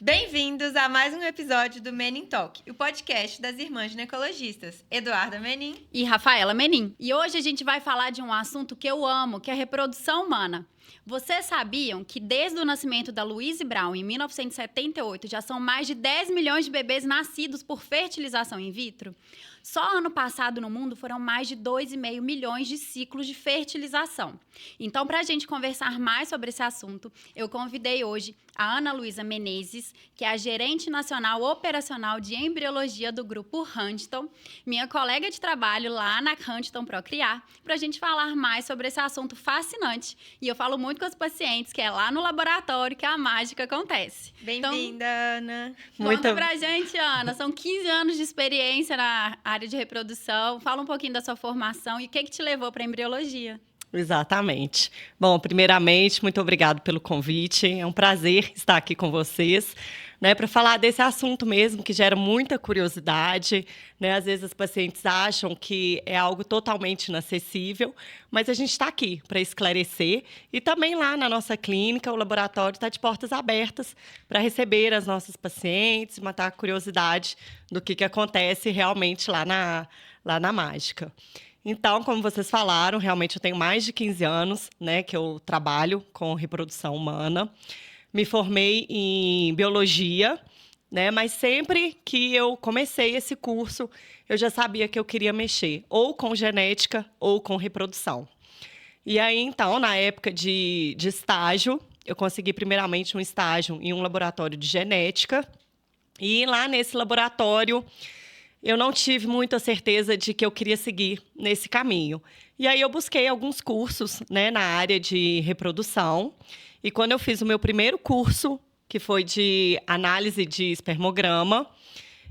Bem-vindos a mais um episódio do Menin Talk, o podcast das irmãs ginecologistas, Eduarda Menin e Rafaela Menin. E hoje a gente vai falar de um assunto que eu amo, que é a reprodução humana. Vocês sabiam que desde o nascimento da Louise Brown, em 1978, já são mais de 10 milhões de bebês nascidos por fertilização in vitro? Só ano passado no mundo foram mais de 2,5 milhões de ciclos de fertilização. Então, para a gente conversar mais sobre esse assunto, eu convidei hoje a Ana Luísa Menezes, que é a gerente nacional operacional de embriologia do Grupo Huntington, minha colega de trabalho lá na Huntington Procriar, para a gente falar mais sobre esse assunto fascinante. E eu falo muito com os pacientes que é lá no laboratório que a mágica acontece. Bem-vinda, Ana. Conta pra gente, Ana. São 15 anos de experiência na área de reprodução. Fala um pouquinho da sua formação e o que te levou para a embriologia. Exatamente. Bom, primeiramente, muito obrigado pelo convite. É um prazer estar aqui com vocês, né, para falar desse assunto mesmo que gera muita curiosidade, né? Às vezes as pacientes acham que é algo totalmente inacessível, mas a gente está aqui para esclarecer e também lá na nossa clínica, o laboratório está de portas abertas para receber as nossas pacientes, matar a curiosidade do que acontece realmente lá na Mágica. Então, como vocês falaram, realmente eu tenho mais de 15 anos, né, que eu trabalho com reprodução humana. Me formei em biologia, né, mas sempre que eu comecei esse curso, eu já sabia que eu queria mexer ou com genética ou com reprodução. E aí, então, na época de estágio, eu consegui primeiramente um estágio em um laboratório de genética. E lá nesse laboratório, eu não tive muita certeza de que eu queria seguir nesse caminho. E aí eu busquei alguns cursos, né, na área de reprodução. E quando eu fiz o meu primeiro curso, que foi de análise de espermograma,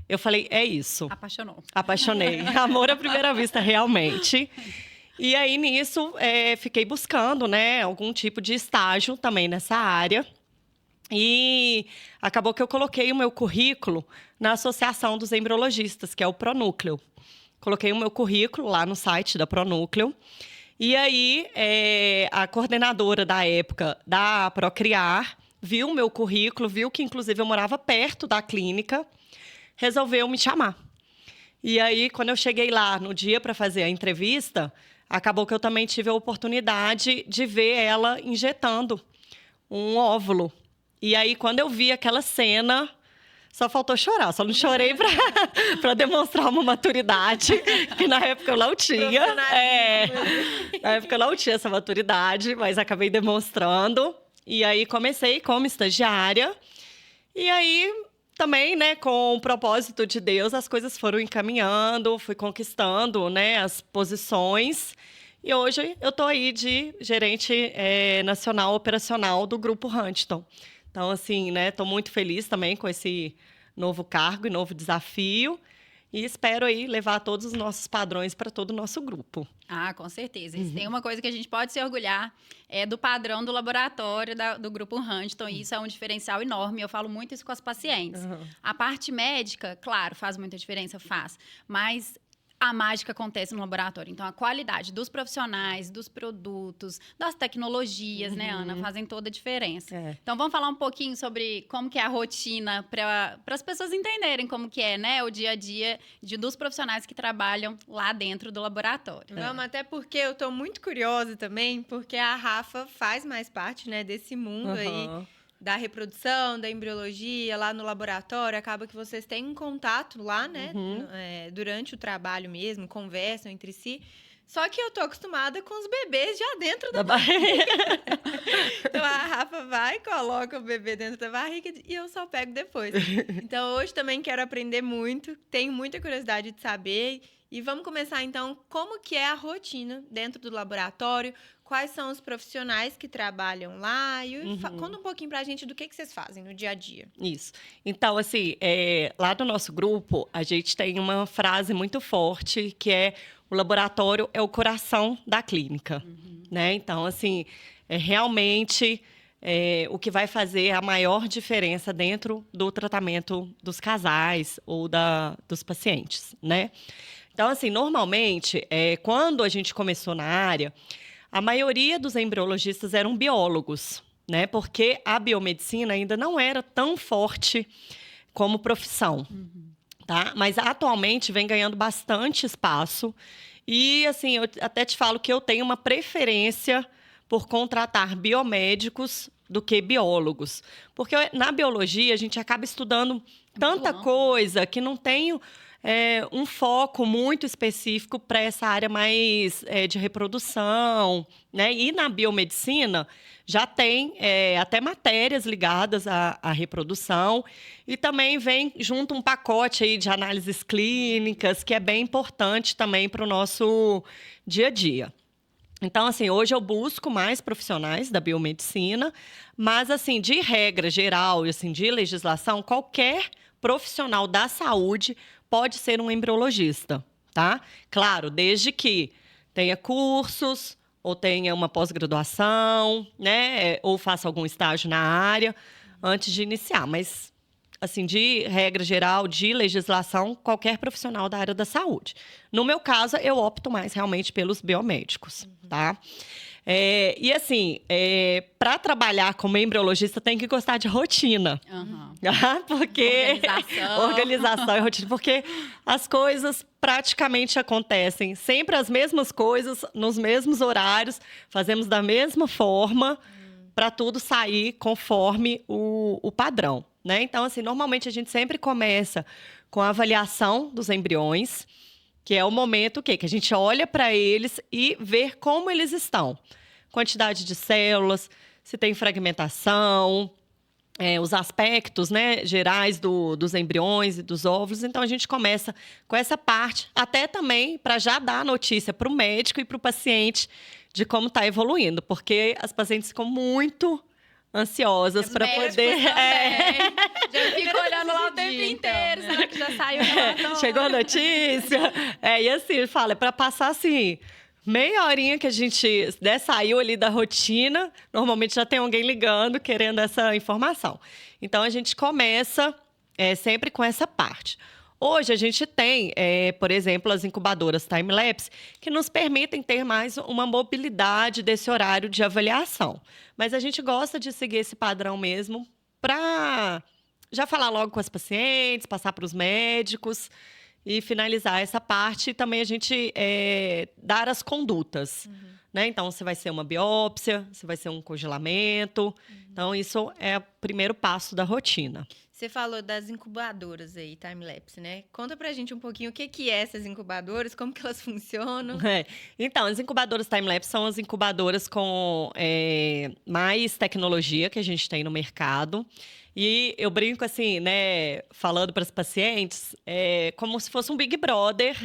eu falei, é isso. Apaixonou. Apaixonei. Amor à primeira vista, realmente. E aí, nisso, fiquei buscando, né, algum tipo de estágio também nessa área. E acabou que eu coloquei o meu currículo na Associação dos Embriologistas, que é o Pronúcleo. Coloquei o meu currículo lá no site da Pronúcleo. E aí, a coordenadora da época da Procriar viu o meu currículo, viu que, inclusive, eu morava perto da clínica, resolveu me chamar. E aí, quando eu cheguei lá no dia para fazer a entrevista, acabou que eu também tive a oportunidade de ver ela injetando um óvulo. E aí, quando eu vi aquela cena, só faltou chorar. Só não chorei para demonstrar uma maturidade, que na época eu não tinha. Na época eu não tinha essa maturidade, mas acabei demonstrando. E aí, comecei como estagiária. E aí, também, né, com o propósito de Deus, as coisas foram encaminhando, fui conquistando, né, as posições. E hoje eu estou aí de gerente nacional operacional do Grupo Huntington. Então, assim, né, estou muito feliz também com esse novo cargo e novo desafio. E espero aí levar todos os nossos padrões para todo o nosso grupo. Ah, com certeza. Se tem uma coisa que a gente pode se orgulhar, é do padrão do laboratório do Grupo Huntington. E isso é um diferencial enorme. Eu falo muito isso com as pacientes. A parte médica, claro, faz muita diferença, faz. Mas a mágica acontece no laboratório. Então, a qualidade dos profissionais, dos produtos, das tecnologias, né, Ana, fazem toda a diferença. Então, vamos falar um pouquinho sobre como que é a rotina para as pessoas entenderem como que é, né, o dia a dia dos profissionais que trabalham lá dentro do laboratório. Vamos, até porque eu estou muito curiosa também, porque a Rafa faz mais parte, né, desse mundo aí da reprodução, da embriologia, lá no laboratório. Acaba que vocês têm um contato lá, né? Durante o trabalho mesmo, conversam entre si. Só que eu tô acostumada com os bebês já dentro da barriga. Então, a Rafa vai, coloca o bebê dentro da barriga e eu só pego depois. Então, hoje também quero aprender muito, tenho muita curiosidade de saber. E vamos começar, então, como que é a rotina dentro do laboratório, quais são os profissionais que trabalham lá, e conta um pouquinho pra gente do que vocês fazem no dia a dia. Isso. Então, assim, lá no nosso grupo, a gente tem uma frase muito forte, que é: o laboratório é o coração da clínica, né? Então, assim, realmente o que vai fazer a maior diferença dentro do tratamento dos casais ou dos pacientes, né? Então, assim, normalmente, quando a gente começou na área, a maioria dos embriologistas eram biólogos, né? Porque a biomedicina ainda não era tão forte como profissão, tá? Mas atualmente vem ganhando bastante espaço. E, assim, eu até te falo que eu tenho uma preferência por contratar biomédicos do que biólogos. Porque na biologia a gente acaba estudando tanta coisa que não tem um foco muito específico para essa área mais de reprodução, né? E na biomedicina já tem até matérias ligadas à reprodução e também vem junto um pacote aí de análises clínicas que é bem importante também para o nosso dia a dia. Então, assim, hoje eu busco mais profissionais da biomedicina, mas, assim, de regra geral e, assim, de legislação, qualquer profissional da saúde pode ser um embriologista, tá? Claro, desde que tenha cursos ou tenha uma pós-graduação, né? Ou faça algum estágio na área antes de iniciar. Mas, assim, de regra geral, de legislação, qualquer profissional da área da saúde. No meu caso, eu opto mais realmente pelos biomédicos, tá? E assim, para trabalhar como embriologista tem que gostar de rotina. Porque organização e rotina, porque as coisas praticamente acontecem sempre as mesmas coisas, nos mesmos horários, fazemos da mesma forma para tudo sair conforme o padrão, né? Então, assim, normalmente a gente sempre começa com a avaliação dos embriões, que é o momento que a gente olha para eles e vê como eles estão. Quantidade de células, se tem fragmentação, os aspectos, né, gerais dos embriões e dos óvulos. Então, a gente começa com essa parte, até também para já dar a notícia para o médico e para o paciente de como está evoluindo, porque as pacientes ficam muito ansiosas para poder. Já fico olhando lá o tempo inteiro, será que já saiu o relatório? Chegou a notícia? E assim, fala, é para passar assim. Meia horinha que a gente saiu ali da rotina, normalmente já tem alguém ligando, querendo essa informação. Então, a gente começa sempre com essa parte. Hoje, a gente tem, por exemplo, as incubadoras time-lapse, que nos permitem ter mais uma mobilidade desse horário de avaliação. Mas a gente gosta de seguir esse padrão mesmo para já falar logo com as pacientes, passar para os médicos e finalizar essa parte e também a gente dar as condutas. Né? Então, se vai ser uma biópsia, se vai ser um congelamento. Então, isso é o primeiro passo da rotina. Você falou das incubadoras aí, time-lapse, né? Conta pra gente um pouquinho o que é essas incubadoras, como que elas funcionam. Então, as incubadoras time-lapse são as incubadoras com mais tecnologia que a gente tem no mercado. E eu brinco assim, né, falando para as pacientes, como se fosse um Big Brother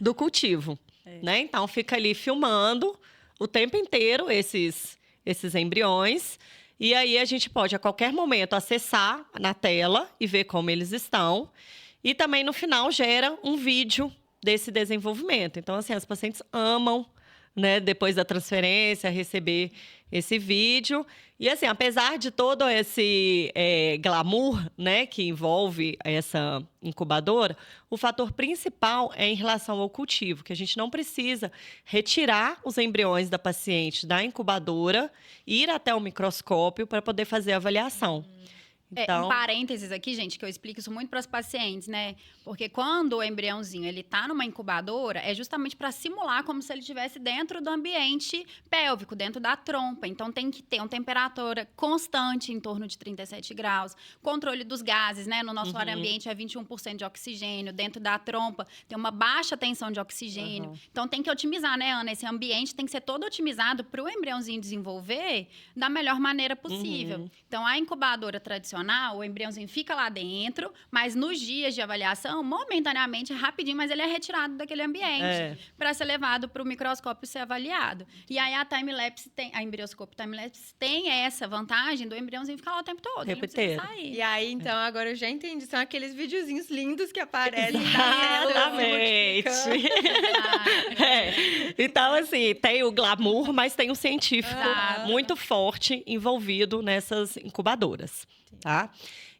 do cultivo. Né? Então, fica ali filmando o tempo inteiro esses embriões. E aí, a gente pode, a qualquer momento, acessar na tela e ver como eles estão. E também, no final, gera um vídeo desse desenvolvimento. Então, assim, as pacientes amam, né, depois da transferência, receber esse vídeo. E, assim, apesar de todo esse glamour, né, que envolve essa incubadora, o fator principal é em relação ao cultivo, que a gente não precisa retirar os embriões da paciente da incubadora, ir até o microscópio para poder fazer a avaliação. Então... um parênteses aqui, gente, que eu explico isso muito para os pacientes, né? Porque quando o embriãozinho ele tá numa incubadora, é justamente para simular como se ele estivesse dentro do ambiente pélvico, dentro da trompa. Então, tem que ter uma temperatura constante, em torno de 37 graus. Controle dos gases, né? No nosso ar ambiente é 21% de oxigênio. Dentro da trompa tem uma baixa tensão de oxigênio. Então, tem que otimizar, né, Ana? Esse ambiente tem que ser todo otimizado para o embriãozinho desenvolver da melhor maneira possível. Então, a incubadora tradicional, o embriãozinho fica lá dentro, mas nos dias de avaliação, momentaneamente, rapidinho, mas ele é retirado daquele ambiente para ser levado para o microscópio ser avaliado. E aí a time-lapse a embrioscópio time-lapse tem essa vantagem do embriãozinho ficar lá o tempo todo, ele não precisa sair. E aí, então, agora eu já entendi, são aqueles videozinhos lindos que aparecem. Exatamente. Então, assim, tem o glamour, mas tem o científico muito forte envolvido nessas incubadoras. Tá?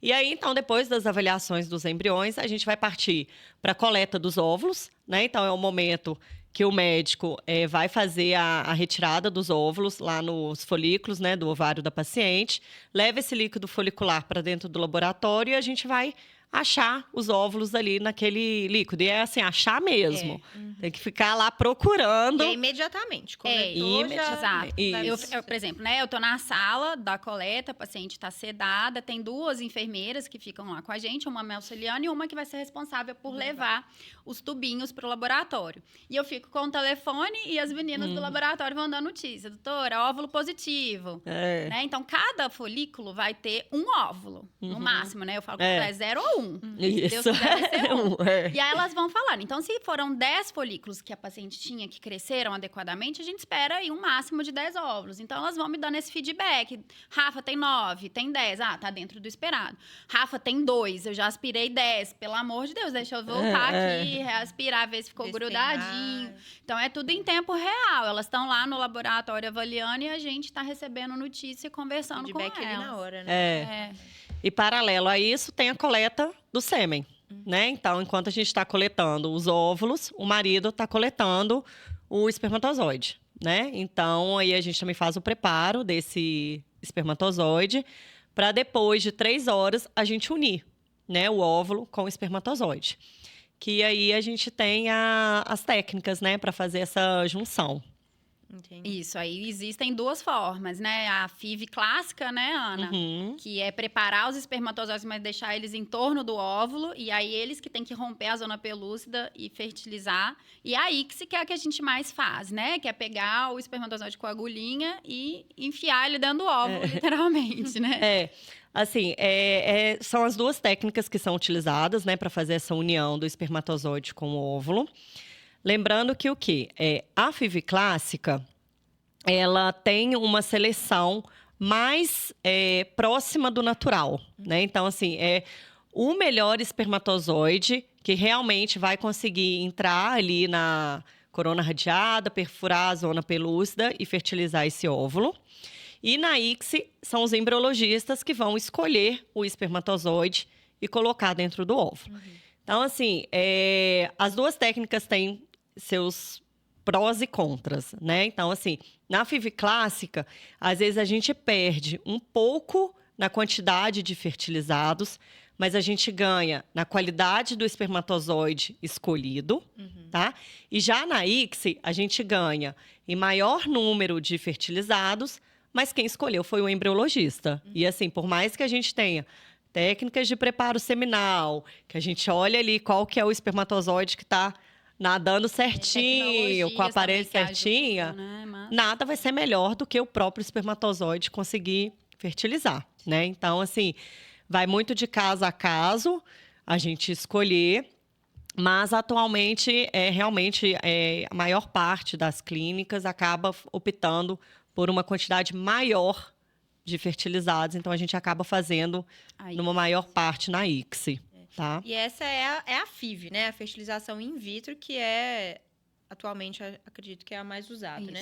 E aí, então, depois das avaliações dos embriões, a gente vai partir para a coleta dos óvulos, né? Então, é o momento que o médico vai fazer a retirada dos óvulos lá nos folículos, né, do ovário da paciente, leva esse líquido folicular para dentro do laboratório e a gente vai achar os óvulos ali naquele líquido. E é assim, achar mesmo. Tem que ficar lá procurando. E é imediatamente. Coletou, Exato. Isso. Por exemplo, né, eu tô na sala da coleta, a paciente está sedada, tem 2 enfermeiras que ficam lá com a gente, uma auxiliando e uma que vai ser responsável por levar os tubinhos para o laboratório. E eu fico com o telefone e as meninas do laboratório vão dando notícia. Doutora, óvulo positivo. Né? Então, cada folículo vai ter um óvulo, no máximo, né? Eu falo que é 0 ou 1. Isso. Deus quiser, vai ser 1. E aí elas vão falando. Então, se foram 10 folículos que a paciente tinha que cresceram adequadamente, a gente espera aí um máximo de 10 óvulos. Então, elas vão me dando esse feedback. Rafa, tem 9, tem 10. Ah, tá dentro do esperado. Rafa, tem 2, eu já aspirei 10. Pelo amor de Deus, deixa eu voltar aqui, reaspirar, ver se ficou grudadinho. Então, é tudo em tempo real. Elas estão lá no laboratório avaliando e a gente está recebendo notícia e conversando com elas. Feedback ali na hora, né? E paralelo a isso, tem a coleta do sêmen, né? Então, enquanto a gente está coletando os óvulos, o marido está coletando o espermatozoide, né? Então, aí a gente também faz o preparo desse espermatozoide para depois de 3 horas a gente unir, né, o óvulo com o espermatozoide. Que aí a gente tem as técnicas, né, para fazer essa junção. Entendi. Isso, aí existem 2 formas, né? A FIV clássica, né, Ana? Que é preparar os espermatozoides, mas deixar eles em torno do óvulo. E aí, eles que têm que romper a zona pelúcida e fertilizar. E aí que é que a gente mais faz, né? Que é pegar o espermatozoide com a agulhinha e enfiar ele dentro do óvulo, literalmente, né? Assim, são as 2 técnicas que são utilizadas, né, para fazer essa união do espermatozoide com o óvulo. Lembrando que o quê? A FIV clássica, ela tem uma seleção mais próxima do natural, né? Então, assim, é o melhor espermatozoide que realmente vai conseguir entrar ali na corona radiada, perfurar a zona pelúcida e fertilizar esse óvulo. E na ICSI, são os embriologistas que vão escolher o espermatozoide e colocar dentro do óvulo. Então, assim, as 2 técnicas têm seus prós e contras, né? Então, assim, na FIV clássica, às vezes a gente perde um pouco na quantidade de fertilizados, mas a gente ganha na qualidade do espermatozoide escolhido, tá? E já na ICSI, a gente ganha em maior número de fertilizados, mas quem escolheu foi o embriologista. E assim, por mais que a gente tenha técnicas de preparo seminal, que a gente olha ali qual que é o espermatozoide que está nadando certinho, com a aparência certinha, né? Mas... nada vai ser melhor do que o próprio espermatozoide conseguir fertilizar, né? Então, assim, vai muito de caso a caso a gente escolher, mas atualmente, realmente, a maior parte das clínicas acaba optando por uma quantidade maior de fertilizados, então a gente acaba fazendo numa maior parte na ICSI. Tá. E essa é a FIV, né? A fertilização in vitro, que atualmente, acredito que é a mais usada, né?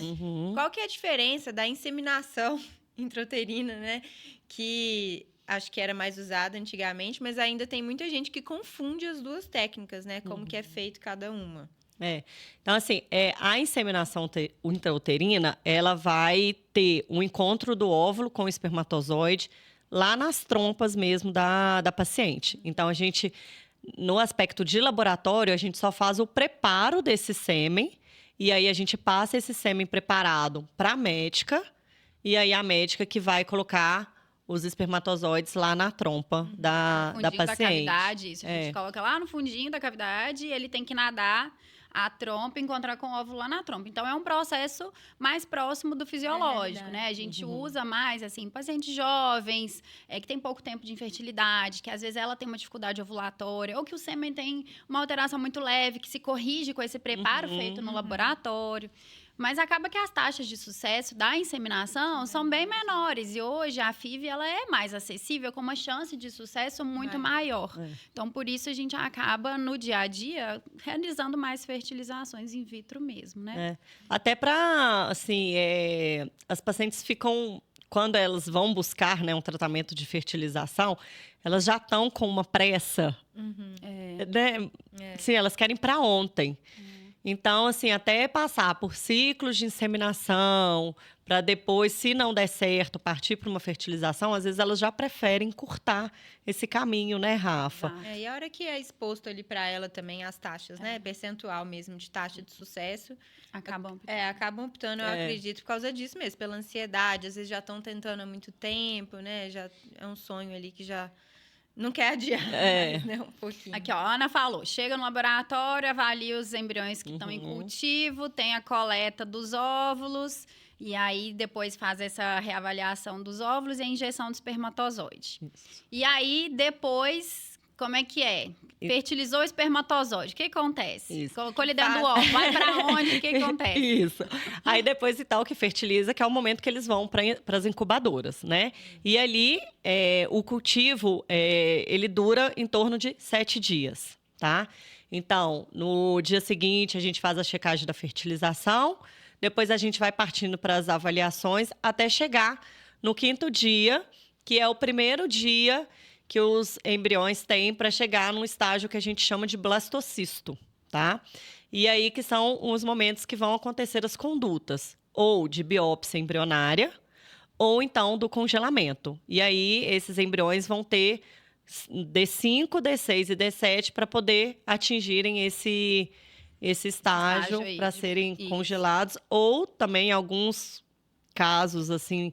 Qual que é a diferença da inseminação intrauterina, né? Que acho que era mais usada antigamente, mas ainda tem muita gente que confunde as 2 técnicas, né? Como que é feito cada uma. Então, assim, a inseminação intrauterina, ela vai ter um encontro do óvulo com o espermatozoide lá nas trompas mesmo da paciente. Então, a gente, no aspecto de laboratório, a gente só faz o preparo desse sêmen e aí a gente passa esse sêmen preparado para a médica e aí a médica que vai colocar os espermatozoides lá na trompa da paciente. Da cavidade, isso. A gente coloca lá no fundinho da cavidade e ele tem que nadar a trompa, encontrar com o óvulo lá na trompa. Então, é um processo mais próximo do fisiológico, né? A gente usa mais, assim, pacientes jovens, que tem pouco tempo de infertilidade, que às vezes ela tem uma dificuldade ovulatória, ou que o sêmen tem uma alteração muito leve, que se corrige com esse preparo feito no laboratório. Mas acaba que as taxas de sucesso da inseminação são bem menores. E hoje a FIV ela é mais acessível, com uma chance de sucesso muito maior. Então, por isso, a gente acaba, no dia a dia, realizando mais fertilizações in vitro mesmo, né? Até para, assim, as pacientes ficam... Quando elas vão buscar, né, um tratamento de fertilização, elas já estão com uma pressa. Né? Sim, elas querem para ontem. Então, assim, até passar por ciclos de inseminação, para depois, se não der certo, partir para uma fertilização, às vezes elas já preferem encurtar esse caminho, né, Rafa? Exato. E a hora que é exposto ali para ela também as taxas, né? Percentual mesmo de taxa de sucesso. Acabam. Acabam optando, eu acredito, por causa disso mesmo, pela ansiedade. Às vezes já estão tentando há muito tempo, né? Já é um sonho ali que já não quer adiar mais, né? Um pouquinho. Aqui, ó, a Ana falou, chega no laboratório, avalia os embriões que estão em cultivo, tem a coleta dos óvulos, e aí depois faz essa reavaliação dos óvulos e a injeção do espermatozoide. Isso. E aí, depois, como é que é? Fertilizou o espermatozoide, o que acontece? Isso. Colocou ele dentro do óvulo, vai pra onde? O que acontece? Isso. Aí depois, então, que fertiliza, que é o momento que eles vão para as incubadoras, né? E ali, o cultivo, ele dura em torno de 7 dias, tá? Então, no dia seguinte, a gente faz a checagem da fertilização, depois a gente vai partindo para as avaliações, até chegar no 5º dia, que é o primeiro dia que os embriões têm para chegar num estágio que a gente chama de blastocisto, tá? E aí que são os momentos que vão acontecer as condutas, ou de biópsia embrionária, ou então do congelamento. E aí esses embriões vão ter D5, D6 e D7 para poder atingirem esse estágio para serem congelados, ou também em alguns casos assim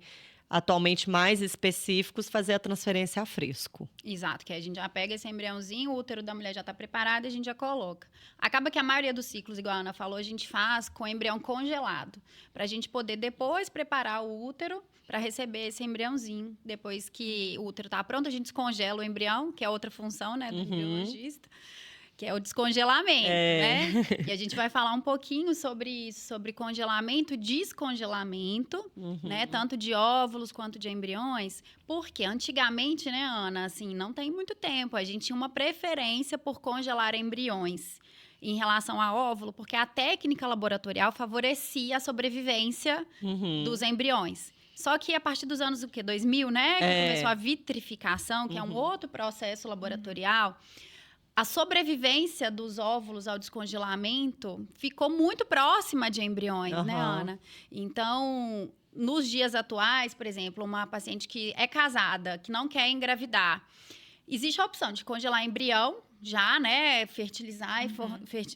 atualmente mais específicos, fazer a transferência a fresco. Exato, que aí a gente já pega esse embriãozinho, o útero da mulher já está preparado e a gente já coloca. Acaba que a maioria dos ciclos, igual a Ana falou, a gente faz com embrião congelado, para a gente poder depois preparar o útero para receber esse embriãozinho. Depois que o útero está pronto, a gente descongela o embrião, que é outra função, né, do biologista, que é o descongelamento, né? E a gente vai falar um pouquinho sobre isso, sobre congelamento e descongelamento, né? Tanto de óvulos quanto de embriões. Porque antigamente, né, Ana, assim, não tem muito tempo, a gente tinha uma preferência por congelar embriões em relação a óvulo, porque a técnica laboratorial favorecia a sobrevivência dos embriões. Só que a partir dos anos 2000, né, que começou a vitrificação, que é um outro processo laboratorial, a sobrevivência dos óvulos ao descongelamento ficou muito próxima de embriões, né, Ana? Então, nos dias atuais, por exemplo, uma paciente que é casada, que não quer engravidar, existe a opção de congelar embrião, já, né, fertilizar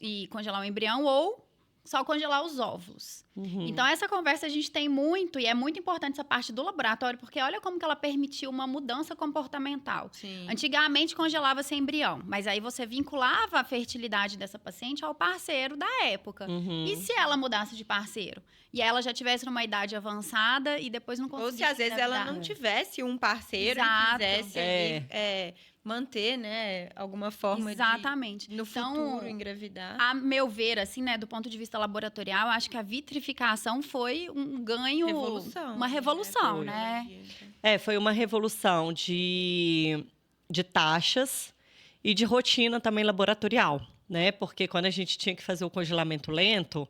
e congelar o embrião, ou só congelar os óvulos. Então, essa conversa a gente tem muito, e é muito importante essa parte do laboratório, porque olha como que ela permitiu uma mudança comportamental. Sim. Antigamente, congelava-se embrião, mas aí você vinculava a fertilidade dessa paciente ao parceiro da época. E se ela mudasse de parceiro? E ela já tivesse numa idade avançada e depois não conseguisse Ou se às vezes ela não tivesse um parceiro e quisesse ali, manter, né, alguma forma Exatamente. de, no futuro, engravidar. A meu ver, assim, né, do ponto de vista laboratorial, eu acho que a vitrificação foi um ganho... Uma revolução, né? Foi uma revolução de taxas e de rotina também laboratorial, né? Porque quando a gente tinha que fazer o congelamento lento,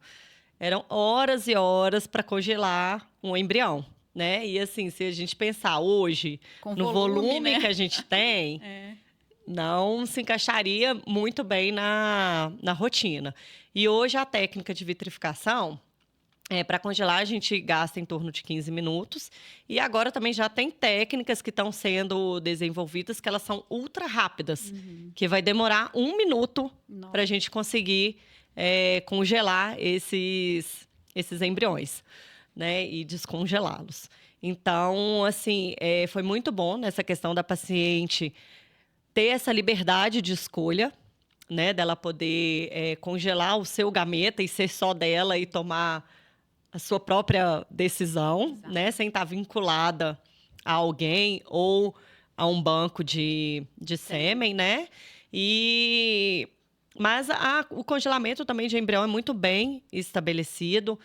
eram horas e horas para congelar um embrião, né? E assim, se a gente pensar hoje no volume, né, que a gente tem, não se encaixaria muito bem na rotina. E hoje a técnica de vitrificação, para congelar, a gente gasta em torno de 15 minutos. E agora também já tem técnicas que estão sendo desenvolvidas que elas são ultra rápidas, que vai demorar 1 minuto para a gente conseguir congelar esses embriões, né, e descongelá-los. Então, assim, foi muito bom nessa questão da paciente ter essa liberdade de escolha, né, dela poder congelar o seu gameta e ser só dela e tomar a sua própria decisão, né, sem estar vinculada a alguém ou a um banco de sêmen, né? Mas o congelamento também de embrião é muito bem estabelecido,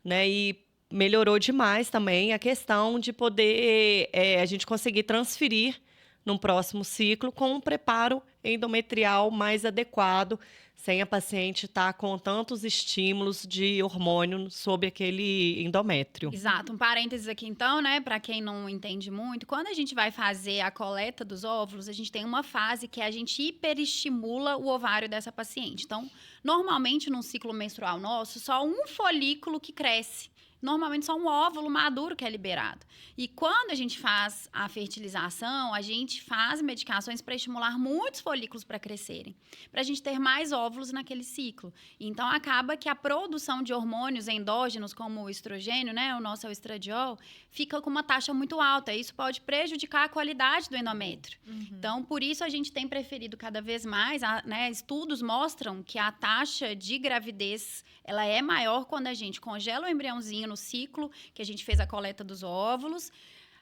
né? E melhorou demais também a questão de poder a gente conseguir transferir num próximo ciclo com um preparo endometrial mais adequado, sem a paciente estar com tantos estímulos de hormônio sobre aquele endométrio. Exato. Um parênteses aqui, então, né? Para quem não entende muito, quando a gente vai fazer a coleta dos óvulos, a gente tem uma fase que a gente hiperestimula o ovário dessa paciente. Então, normalmente, num ciclo menstrual nosso, só um folículo que cresce. Normalmente só um óvulo maduro que é liberado. E quando a gente faz a fertilização, a gente faz medicações para estimular muitos folículos para crescerem, para a gente ter mais óvulos naquele ciclo. Então, acaba que a produção de hormônios endógenos, como o estrogênio, né, o nosso estradiol, fica com uma taxa muito alta. Isso pode prejudicar a qualidade do endométrio. Então, por isso a gente tem preferido cada vez mais, né, estudos mostram que a taxa de gravidez ela é maior quando a gente congela o embriãozinho no ciclo, que a gente fez a coleta dos óvulos.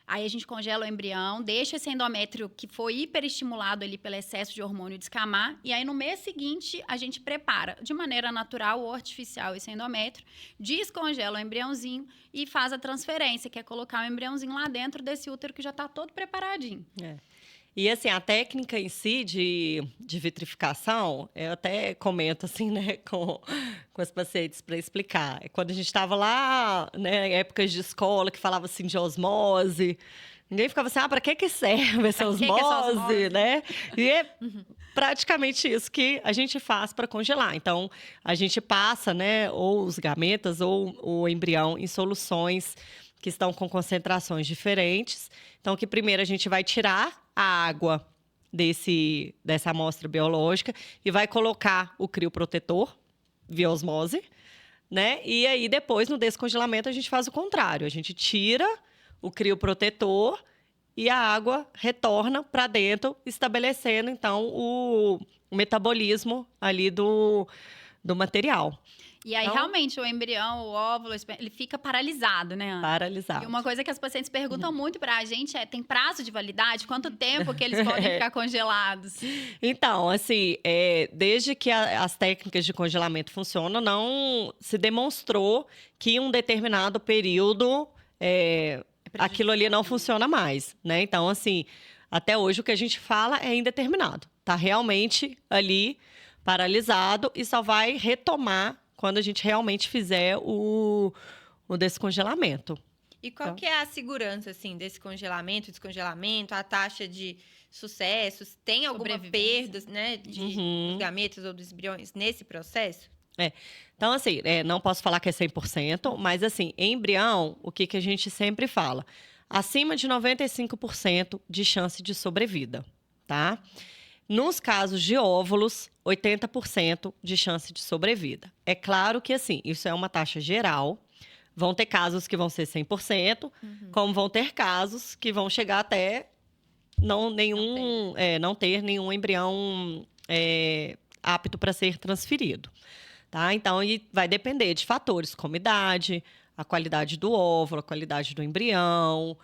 Aí a gente congela o embrião, deixa esse endométrio que foi hiperestimulado ali pelo excesso de hormônio descamar. E aí, no mês seguinte, a gente prepara de maneira natural ou artificial esse endométrio, descongela o embriãozinho e faz a transferência, que é colocar o embriãozinho lá dentro desse útero que já está todo preparadinho. E, assim, a técnica em si de vitrificação, eu até comento, assim, né, com as pacientes para explicar. Quando a gente estava lá, né, épocas de escola, que falava, assim, de osmose, ninguém ficava assim, para que serve essa osmose, né? E é praticamente isso que a gente faz para congelar. Então, a gente passa, né, ou os gametas ou o embrião em soluções que estão com concentrações diferentes. Então, que primeiro a gente vai tirar a água dessa amostra biológica e vai colocar o crioprotetor via osmose, né? E aí, depois, no descongelamento, a gente faz o contrário. A gente tira o crioprotetor e a água retorna para dentro, estabelecendo, então, o metabolismo ali do material. E aí, então, realmente, o embrião, o óvulo, ele fica paralisado, né, Ana? Paralisado. E uma coisa que as pacientes perguntam muito pra gente é, tem prazo de validade? Quanto tempo que eles podem ficar congelados? Então, assim, desde que as técnicas de congelamento funcionam, não se demonstrou que em um determinado período aquilo ali não funciona mais, né? Então, assim, até hoje o que a gente fala é indeterminado. Tá realmente ali paralisado e só vai retomar quando a gente realmente fizer o descongelamento. E qual que é a segurança, assim, desse congelamento, descongelamento, a taxa de sucesso? Tem alguma perda, né, dos gametas ou dos embriões nesse processo? Então, assim, não posso falar que é 100%, mas, assim, em embrião, o que a gente sempre fala? Acima de 95% de chance de sobrevida, tá? Nos casos de óvulos, 80% de chance de sobrevida. É claro que, assim, isso é uma taxa geral. Vão ter casos que vão ser 100%, como vão ter casos que vão chegar até não ter nenhum embrião apto para ser transferido. Tá? Então, vai depender de fatores como idade, a qualidade do óvulo, a qualidade do embrião,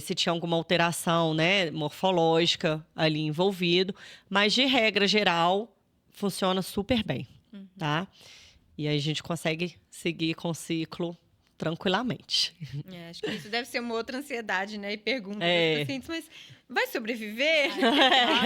se tinha alguma alteração, né, morfológica ali envolvido. Mas, de regra geral, funciona super bem, tá? E aí a gente consegue seguir com o ciclo tranquilamente. Acho que isso deve ser uma outra ansiedade, né? E pergunta dos pacientes, mas vai sobreviver?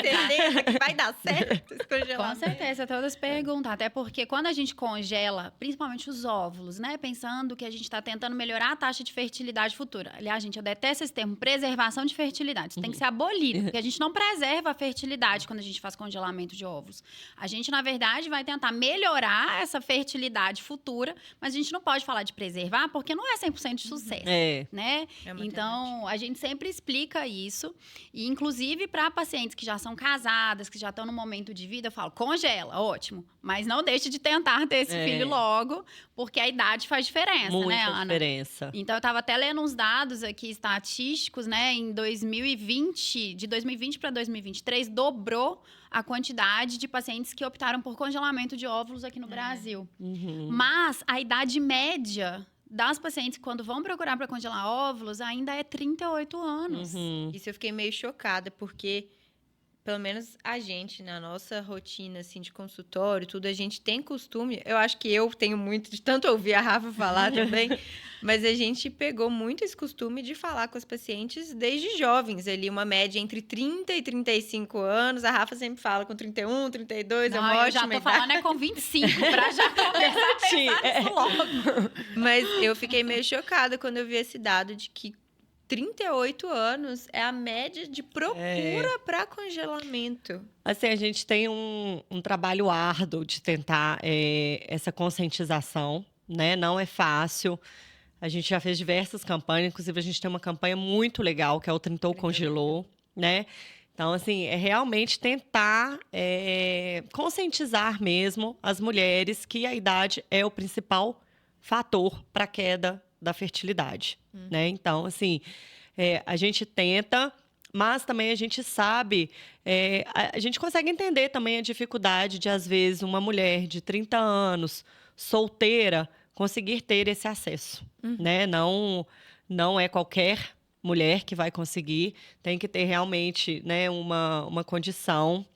Tem certeza que vai dar certo esse congelamento? Com certeza, todas perguntam. Até porque quando a gente congela, principalmente os óvulos, né? Pensando que a gente está tentando melhorar a taxa de fertilidade futura. Aliás, gente, eu detesto esse termo, preservação de fertilidade. Isso tem que ser abolido, porque a gente não preserva a fertilidade quando a gente faz congelamento de óvulos. A gente, na verdade, vai tentar melhorar essa fertilidade futura, mas a gente não pode falar de preservar, porque não é 100% de sucesso, né? Então, a gente sempre explica isso. E, inclusive, para pacientes que já são casadas, que já estão no momento de vida, eu falo, congela, ótimo. Mas não deixe de tentar ter esse filho logo, porque a idade faz diferença, né, Ana? Muita diferença. Então, eu estava até lendo uns dados aqui estatísticos, né? Em 2020, de 2020 para 2023, dobrou a quantidade de pacientes que optaram por congelamento de óvulos aqui no Brasil. Mas a idade média das pacientes, quando vão procurar para congelar óvulos, ainda é 38 anos. Isso eu fiquei meio chocada, porque, pelo menos a gente, na nossa rotina, assim, de consultório, tudo, a gente tem costume... Eu acho que eu tenho muito, de tanto ouvir a Rafa falar também, Mas a gente pegou muito esse costume de falar com as pacientes desde jovens, ali, uma média entre 30 e 35 anos. A Rafa sempre fala com 31, 32, Não, é uma eu ótima já tô idade. falando é com 25, pra já começar a pensar nisso logo. Mas eu fiquei meio chocada quando eu vi esse dado de que 38 anos é a média de procura para congelamento. Assim, a gente tem um trabalho árduo de tentar essa conscientização, né? Não é fácil. A gente já fez diversas campanhas, inclusive a gente tem uma campanha muito legal, que é o Trintou Congelou, né? Então, assim, é realmente tentar conscientizar mesmo as mulheres que a idade é o principal fator para a queda da fertilidade, né? Então, assim, a gente tenta, mas também a gente sabe, a gente consegue entender também a dificuldade de, às vezes, uma mulher de 30 anos, solteira, conseguir ter esse acesso, né? Não é qualquer mulher que vai conseguir, tem que ter realmente, né, uma condição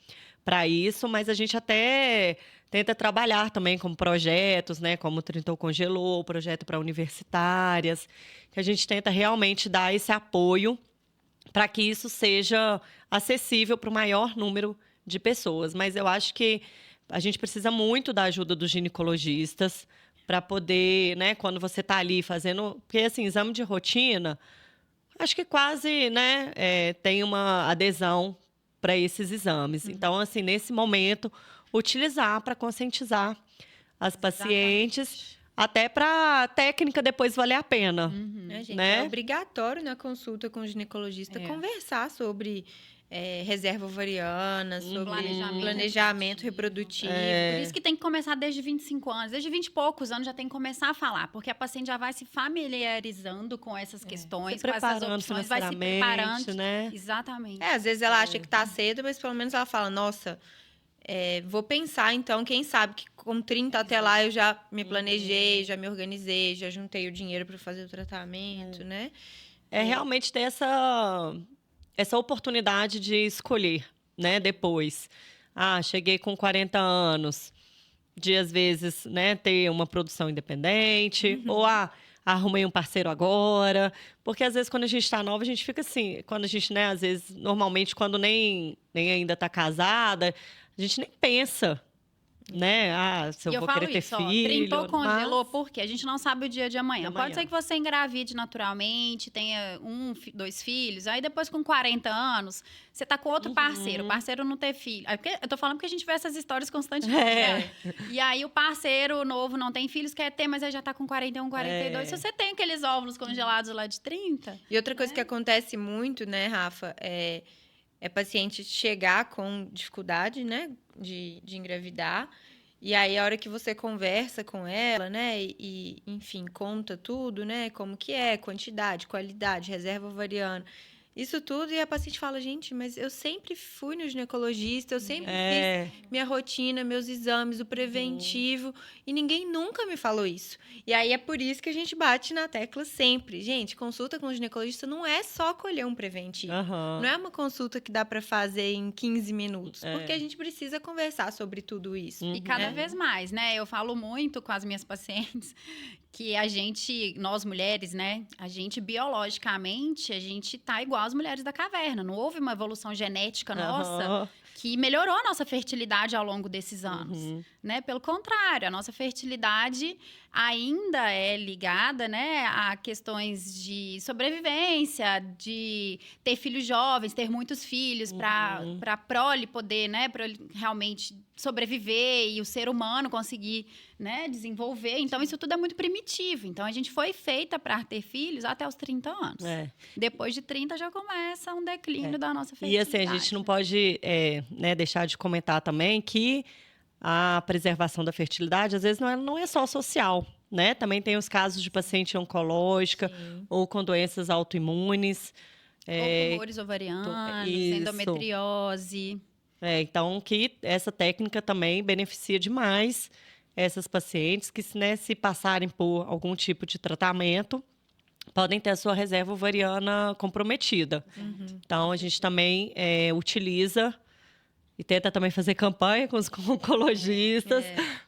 para isso, mas a gente até tenta trabalhar também com projetos, né, como o Trintou Congelou, projeto para universitárias, que a gente tenta realmente dar esse apoio para que isso seja acessível para o maior número de pessoas. Mas eu acho que a gente precisa muito da ajuda dos ginecologistas para poder, né, quando você está ali fazendo... Porque, assim, exame de rotina, acho que quase, né, tem uma adesão para esses exames. Então, assim, nesse momento, utilizar para conscientizar as pacientes, até para a técnica depois valer a pena. Gente, né? é obrigatório na consulta com o ginecologista conversar sobre reserva ovariana, sobre planejamento reprodutivo. Por isso que tem que começar desde 25 anos. Desde 20 e poucos anos já tem que começar a falar, porque a paciente já vai se familiarizando com essas questões, Se com essas opções, vai se preparando. né? Exatamente. Às vezes ela acha que tá cedo, mas pelo menos ela fala, nossa, vou pensar então, quem sabe que com 30 até lá eu já me planejei, já me organizei, já juntei o dinheiro para fazer o tratamento, né? Realmente ter essa oportunidade de escolher, né, depois. Cheguei com 40 anos, de às vezes, né, ter uma produção independente, ou arrumei um parceiro agora, porque às vezes quando a gente está nova, a gente fica assim, quando a gente, né, às vezes, normalmente quando nem ainda está casada, a gente nem pensa, né? Se eu vou querer ter filho. Trintou, congelou, porque a gente não sabe o dia de amanhã. Pode ser que você engravide naturalmente, tenha 2 filhos, aí depois com 40 anos, você tá com outro parceiro, o parceiro não ter filho. Eu tô falando porque a gente vê essas histórias constantemente. Né? E aí o parceiro novo não tem filhos, quer ter, mas aí já tá com 41, 42. Se você tem aqueles óvulos congelados lá de 30... E outra coisa que acontece muito, né, Rafa, é paciente chegar com dificuldade, né, de engravidar. E aí, a hora que você conversa com ela, né, e enfim, conta tudo, né, como que é, quantidade, qualidade, reserva ovariana, isso tudo, e a paciente fala, gente, mas eu sempre fui no ginecologista, eu sempre fiz minha rotina, meus exames, o preventivo, e ninguém nunca me falou isso. E aí é por isso que a gente bate na tecla sempre. Gente, consulta com o ginecologista não é só colher um preventivo. Não é uma consulta que dá para fazer em 15 minutos, porque a gente precisa conversar sobre tudo isso. E cada vez mais, né? Eu falo muito com as minhas pacientes que nós mulheres, né? A gente, biologicamente, a gente tá igual às mulheres da caverna. Não houve uma evolução genética nossa que melhorou a nossa fertilidade ao longo desses anos, né? Pelo contrário, a nossa fertilidade ainda é ligada, né, a questões de sobrevivência, de ter filhos jovens, ter muitos filhos para a prole poder, né, realmente sobreviver e o ser humano conseguir, né, desenvolver. Então, isso tudo é muito primitivo. Então, a gente foi feita para ter filhos até os 30 anos. Depois de 30, já começa um declínio da nossa fertilidade. E, assim, a gente não pode né, deixar de comentar também que a preservação da fertilidade, às vezes, não é só social, né? Também tem os casos de paciente oncológica ou com doenças autoimunes. Ou tumores ovarianos, endometriose. Então, que essa técnica também beneficia demais essas pacientes que, né, se passarem por algum tipo de tratamento, podem ter a sua reserva ovariana comprometida. Então, a gente também utiliza e tenta também fazer campanha com os oncologistas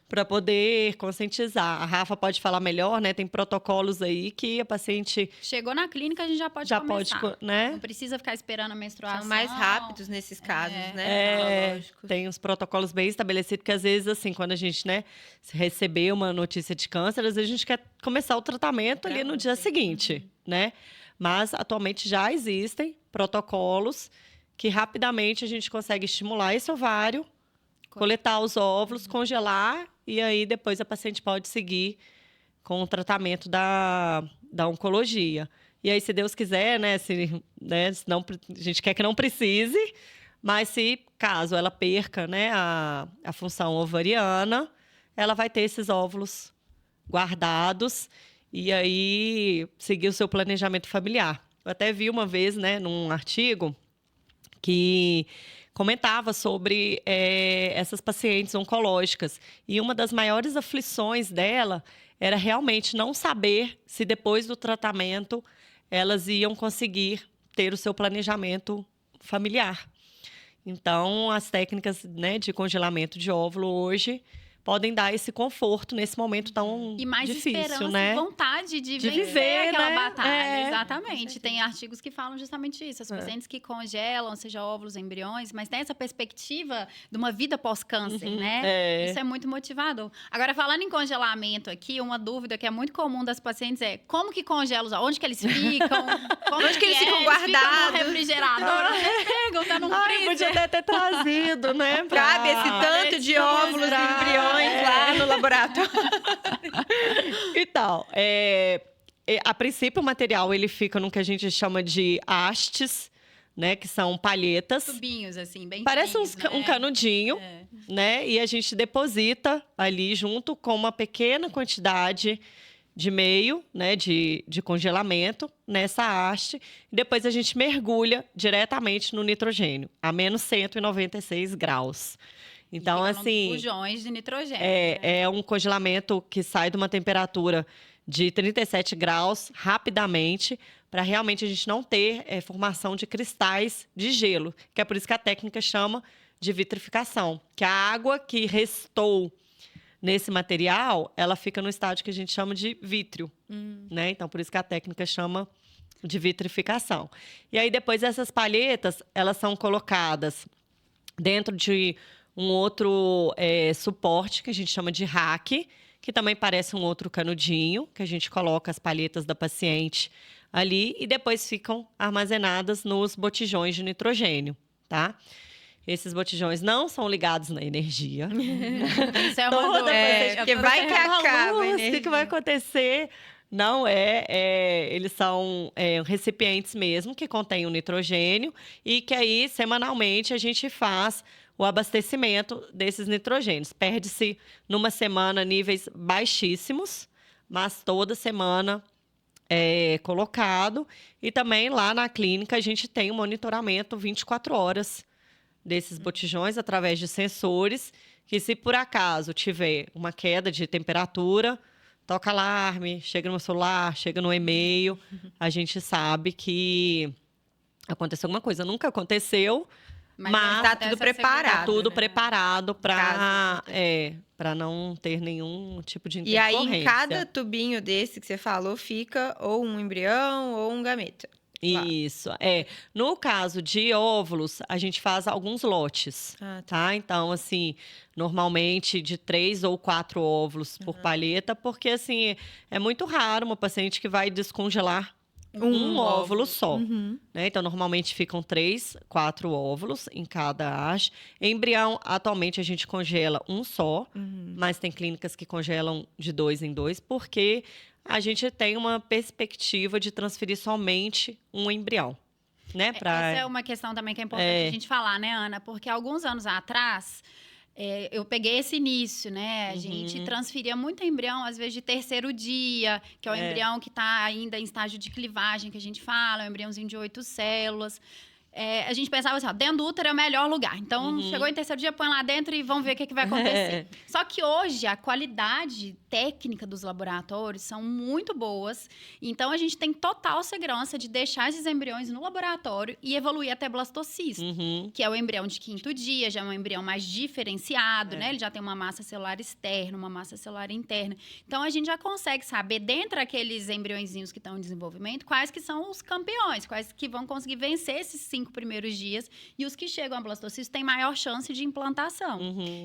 para poder conscientizar. A Rafa pode falar melhor, né? Tem protocolos aí que a paciente... Chegou na clínica, a gente já pode começar. Né? Não precisa ficar esperando a menstruação. São mais rápidos nesses casos, né? Tem uns protocolos bem estabelecidos, porque às vezes, assim, quando a gente, né, receber uma notícia de câncer, às vezes a gente quer começar o tratamento ali no dia seguinte, né? Mas, atualmente, já existem protocolos que rapidamente a gente consegue estimular esse ovário, coletar os óvulos, congelar, e aí depois a paciente pode seguir com o tratamento da oncologia. E aí, se Deus quiser, né, se não, a gente quer que não precise, mas se caso ela perca, né, a função ovariana, ela vai ter esses óvulos guardados e aí seguir o seu planejamento familiar. Eu até vi uma vez, né, num artigo, que comentava sobre essas pacientes oncológicas. E uma das maiores aflições dela era realmente não saber se depois do tratamento elas iam conseguir ter o seu planejamento familiar. Então, as técnicas, né, de congelamento de óvulo hoje podem dar esse conforto nesse momento tão e mais difícil, esperança né? E vontade de viver aquela né? batalha. Exatamente. Tem artigos que falam justamente isso. As pacientes que congelam, seja óvulos, embriões, mas tem essa perspectiva de uma vida pós-câncer, né? Isso é muito motivador. Agora, falando em congelamento aqui, uma dúvida que é muito comum das pacientes é como que congela os óvulos? Onde que eles ficam? Onde que eles ficam guardados? Ficam no refrigerador? Pergunta no freezer. Podia até ter trazido, né? Cabe esse tanto de óvulos e embriões lá no laboratório. Então, a princípio o material ele fica no que a gente chama de hastes, né? Que são palhetas. Tubinhos, assim, bem Parece fininhos, né? um canudinho, né? E a gente deposita ali junto com uma pequena quantidade de meio, né? De congelamento nessa haste. E depois a gente mergulha diretamente no nitrogênio, a menos 196 graus. Então, assim... bujões de nitrogênio. É um congelamento que sai de uma temperatura de 37 graus rapidamente, para realmente a gente não ter formação de cristais de gelo, que é por isso que a técnica chama de vitrificação, que a água que restou nesse material, ela fica no estágio que a gente chama de vítreo, né? Então, por isso que a técnica chama de vitrificação. E aí, depois, essas palhetas, elas são colocadas dentro de um outro suporte, que a gente chama de rack, que também parece um outro canudinho, que a gente coloca as palhetas da paciente ali e depois ficam armazenadas nos botijões de nitrogênio, tá? Esses botijões não são ligados na energia. Isso é uma dúvida. Porque vai que acaba a energia. O que vai acontecer? Não eles são recipientes mesmo, que contêm o nitrogênio e que aí, semanalmente, a gente faz o abastecimento desses nitrogênios. Perde-se, numa semana, níveis baixíssimos, mas toda semana é colocado. E também, lá na clínica, a gente tem um monitoramento 24 horas desses botijões, através de sensores, que se por acaso tiver uma queda de temperatura, toca alarme, chega no celular, chega no e-mail, a gente sabe que aconteceu alguma coisa. Nunca aconteceu, mas tá tudo preparado. Tá tudo preparado para não ter nenhum tipo de E aí, intercorrência. em cada tubinho desse que você falou, fica ou um embrião ou um gameta. Isso, No caso de óvulos, a gente faz alguns lotes, tá? Então, assim, normalmente de 3 ou 4 óvulos por palheta, porque, assim, é muito raro uma paciente que vai descongelar um óvulo só, né? Então, normalmente ficam 3, 4 óvulos em cada haste. Embrião, atualmente, a gente congela um só, mas tem clínicas que congelam de 2 em 2, porque a gente tem uma perspectiva de transferir somente um embrião, né? Essa é uma questão também que é importante a gente falar, né, Ana? Porque alguns anos atrás, eu peguei esse início, né? A gente transferia muito embrião, às vezes, de terceiro dia, que é o embrião que está ainda em estágio de clivagem, que a gente fala, é um embriãozinho de 8 células. a gente pensava assim, ó, dentro do útero é o melhor lugar. Então, chegou em terceiro dia, põe lá dentro e vamos ver o que vai acontecer. Só que hoje, a qualidade técnica dos laboratórios são muito boas. Então, a gente tem total segurança de deixar esses embriões no laboratório e evoluir até blastocisto, que é o embrião de 5º dia, já é um embrião mais diferenciado, né? Ele já tem uma massa celular externa, uma massa celular interna. Então, a gente já consegue saber, dentro daqueles embriõezinhos que estão em desenvolvimento, quais que são os campeões, quais que vão conseguir vencer esses 5 primeiros dias, e os que chegam a blastocisto têm maior chance de implantação.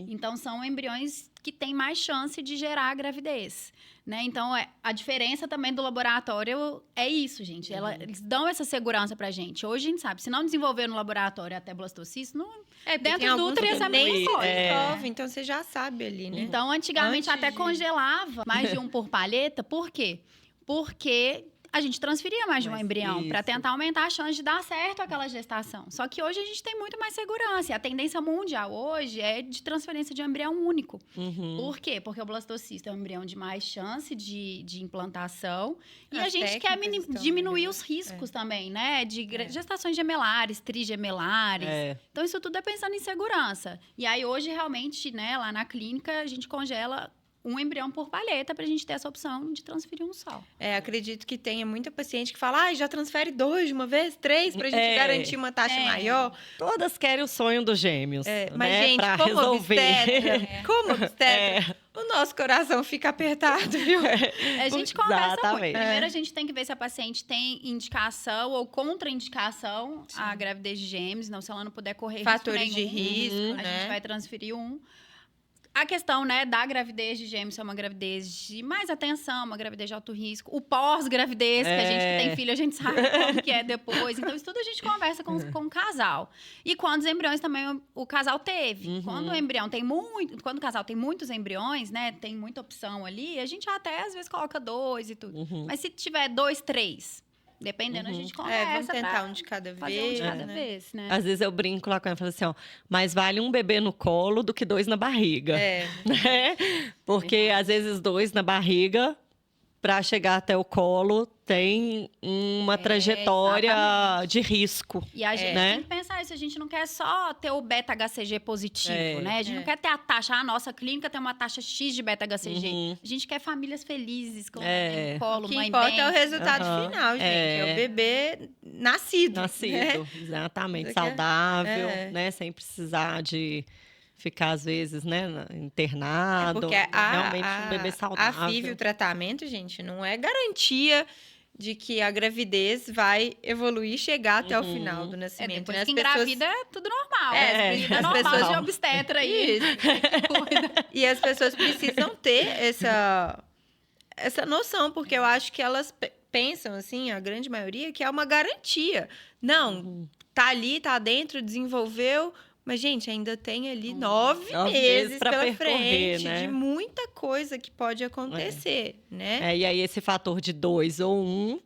Então, são embriões que têm mais chance de gerar a gravidez, né? Então, a diferença também do laboratório é isso, gente. Eles dão essa segurança pra gente. Hoje, a gente sabe, se não desenvolver no laboratório até blastocisto, não... dentro do útero ia ser a mesma coisa. Então, você já sabe ali, né? Então, antigamente, até congelava mais de um por palheta. Por quê? Porque a gente transferia mais de um embrião para tentar aumentar a chance de dar certo aquela gestação. Só que hoje a gente tem muito mais segurança. E a tendência mundial hoje é de transferência de um embrião único. Por quê? Porque o blastocisto é um embrião de mais chance de implantação. E a gente quer diminuir os riscos também, né? De gestações gemelares, trigemelares. Então, isso tudo é pensando em segurança. E aí, hoje, realmente, né, lá na clínica, a gente congela um embrião por palheta para a gente ter essa opção de transferir um só. Acredito que tenha muita paciente que fala, já transfere 2 de uma vez, 3, para a gente garantir uma taxa maior. Todas querem o sonho dos gêmeos, mas, né? gente, como obstetra, o nosso coração fica apertado, viu? A gente conversa muito. Primeiro, a gente tem que ver se a paciente tem indicação ou contraindicação à gravidez de gêmeos. Não, se ela não puder correr fatores risco nenhum, de risco, a gente vai transferir um. A questão, né, da gravidez de gêmeos é uma gravidez de mais atenção, uma gravidez de alto risco. O pós-gravidez, que a gente que tem filho, a gente sabe como que é depois. Então, isso tudo a gente conversa com o casal. E quantos embriões também o casal teve. Quando o embrião tem quando o casal tem muitos embriões, né, tem muita opção ali, a gente até, às vezes, coloca 2 e tudo. Mas se tiver 2, 3... Dependendo, a gente conversa. Vamos tentar um de cada vez. Fazer um de cada vez, né? Às vezes eu brinco lá com ela e falo assim, mais vale um bebê no colo do que 2 na barriga. Né? Porque às vezes 2 na barriga, para chegar até o colo, tem uma trajetória de risco. E a gente tem que pensar isso. A gente não quer só ter o beta-HCG positivo, né? A gente não quer ter a taxa. A nossa clínica tem uma taxa X de beta-HCG. A gente quer famílias felizes, com o colo, o que mãe importa bem. é o resultado final, gente. É o bebê nascido. Nascido, exatamente. Saudável, né? Sem precisar de ficar, às vezes, né, internado. Porque realmente um bebê saudável. A FIV, o tratamento, gente, não é garantia de que a gravidez vai evoluir e chegar até o final do nascimento. Depois que engravida é tudo normal. As normal pessoas de obstetra aí. E as pessoas precisam ter essa noção, porque eu acho que elas pensam, assim, a grande maioria, que é uma garantia. Não, tá ali, tá dentro, desenvolveu... Mas, gente, ainda tem ali 9 meses pela frente, né? De muita coisa que pode acontecer, né? E aí, esse fator de 2 ou 1...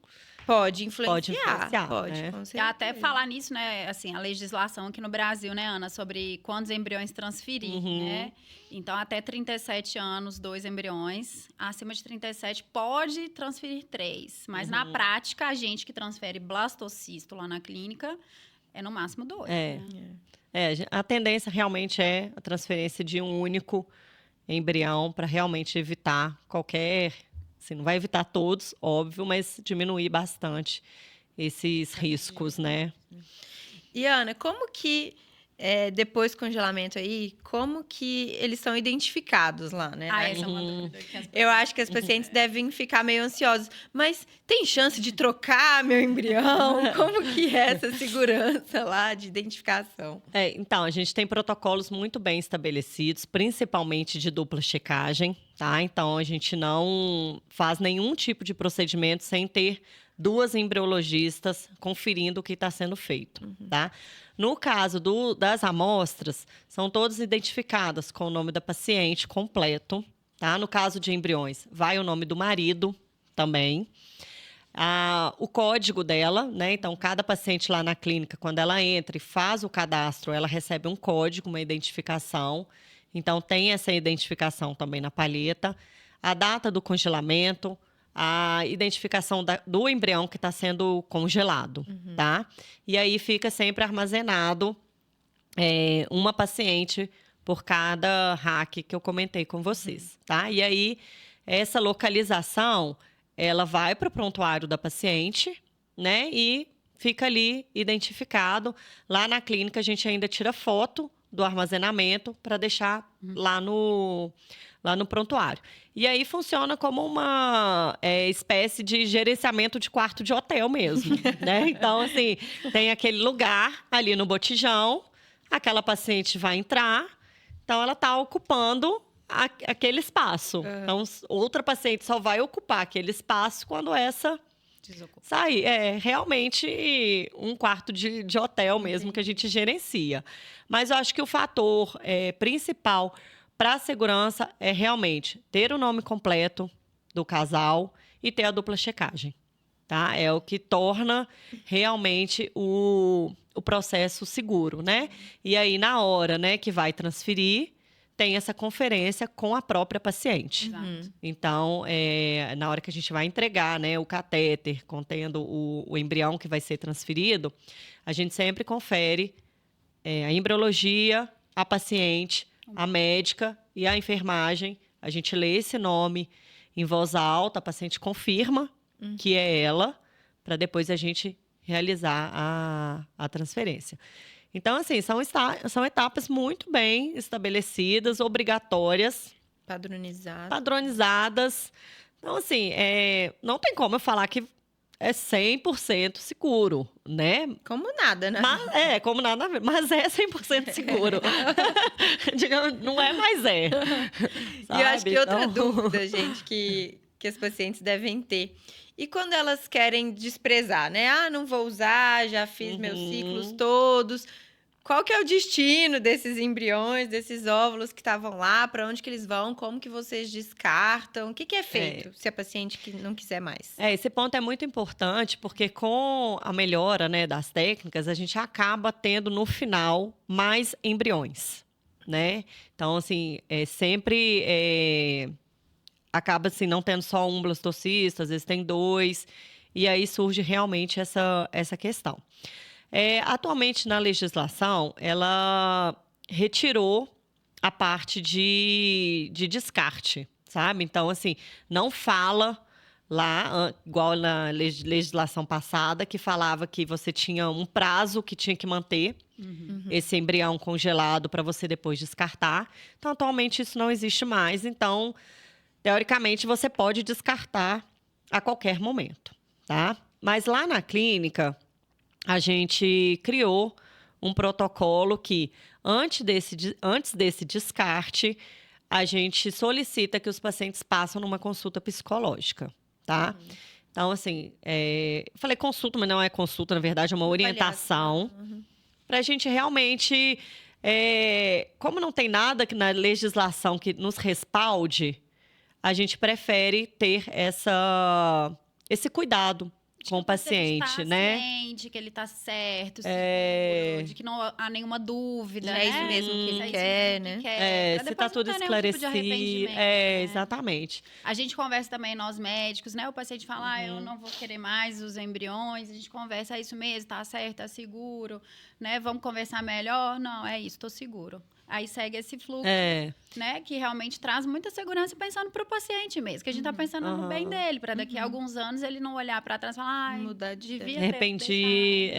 Pode influenciar. Né? Com certeza. E até falar nisso, né? Assim, a legislação aqui no Brasil, né, Ana? Sobre quantos embriões transferir, né? Então, até 37 anos, 2 embriões. Acima de 37, pode transferir 3. Mas, na prática, a gente que transfere blastocisto lá na clínica é no máximo 2. A tendência realmente é a transferência de um único embrião para realmente evitar qualquer... Assim, não vai evitar todos, óbvio, mas diminuir bastante esses riscos, né? E, Ana, como que, depois do congelamento aí, como que eles são identificados lá, né? Essa é uma dúvida que as Eu acho que as pacientes devem ficar meio ansiosas. Mas tem chance de trocar meu embrião? Como que é essa segurança lá de identificação? Então, a gente tem protocolos muito bem estabelecidos, principalmente de dupla checagem, tá? Então, a gente não faz nenhum tipo de procedimento sem ter 2 embriologistas conferindo o que está sendo feito, tá? No caso das amostras, são todas identificadas com o nome da paciente completo, tá? No caso de embriões, vai o nome do marido também. O código dela, né? Então, cada paciente lá na clínica, quando ela entra e faz o cadastro, ela recebe um código, uma identificação. Então, tem essa identificação também na palheta. A data do congelamento, a identificação do embrião que está sendo congelado, tá? E aí fica sempre armazenado uma paciente por cada rack que eu comentei com vocês, tá? E aí, essa localização, ela vai para o prontuário da paciente, né? E fica ali identificado. Lá na clínica, a gente ainda tira foto do armazenamento para deixar lá no prontuário. E aí funciona como uma espécie de gerenciamento de quarto de hotel mesmo, né? Então, assim, tem aquele lugar ali no botijão, aquela paciente vai entrar, então ela está ocupando aquele espaço. Então, outra paciente só vai ocupar aquele espaço quando essa sair. É realmente um quarto de hotel mesmo que a gente gerencia. Mas eu acho que o fator principal para a segurança é realmente ter o nome completo do casal e ter a dupla checagem, tá? É o que torna realmente o processo seguro, né? E aí, na hora, né, que vai transferir, tem essa conferência com a própria paciente. Então, na hora que a gente vai entregar, né, o catéter contendo o embrião que vai ser transferido, a gente sempre confere a embriologia, a paciente, a médica e a enfermagem. A gente lê esse nome em voz alta, a paciente confirma que é ela, para depois a gente realizar a transferência. Então, assim, são etapas muito bem estabelecidas, obrigatórias. Padronizadas. Então, assim, não tem como eu falar que é 100% seguro, né? Como nada, né? Como nada, mas é 100% seguro. Digamos, não é, mas é. E eu acho que outra dúvida, gente, que as pacientes devem ter. E quando elas querem desprezar, né? Ah, não vou usar, já fiz meus ciclos todos. Qual que é o destino desses embriões, desses óvulos que estavam lá? Para onde que eles vão? Como que vocês descartam? O que que é feito se a paciente que não quiser mais? Esse ponto é muito importante, porque com a melhora, né, das técnicas, a gente acaba tendo, no final, mais embriões, né? Então, assim, sempre acaba, assim, não tendo só um blastocisto, às vezes tem 2, e aí surge realmente essa questão. Atualmente, na legislação, ela retirou a parte de descarte, sabe? Então, assim, não fala lá, igual na legislação passada, que falava que você tinha um prazo que tinha que manter esse embrião congelado para você depois descartar. Então, atualmente, isso não existe mais. Então, teoricamente, você pode descartar a qualquer momento, tá? Mas lá na clínica, a gente criou um protocolo que, antes desse descarte, a gente solicita que os pacientes passem numa consulta psicológica, tá? Então, assim, falei consulta, mas não é consulta, na verdade, é uma orientação. Para a gente realmente, como não tem nada na legislação que nos respalde, a gente prefere ter esse cuidado com o paciente, né? Ciente que ele tá certo, seguro, de que não há nenhuma dúvida, é isso mesmo que ele quer, né? Se tá tudo esclarecido. Exatamente. A gente conversa também, nós médicos, né? O paciente fala, eu não vou querer mais os embriões. A gente conversa, é isso mesmo, tá certo, tá seguro, né? Vamos conversar melhor? Não, é isso, tô seguro. Aí segue esse fluxo, né? Que realmente traz muita segurança pensando para o paciente mesmo. Que a gente tá pensando no bem dele, para daqui a alguns anos ele não olhar para trás e falar, mudar de devia de repente,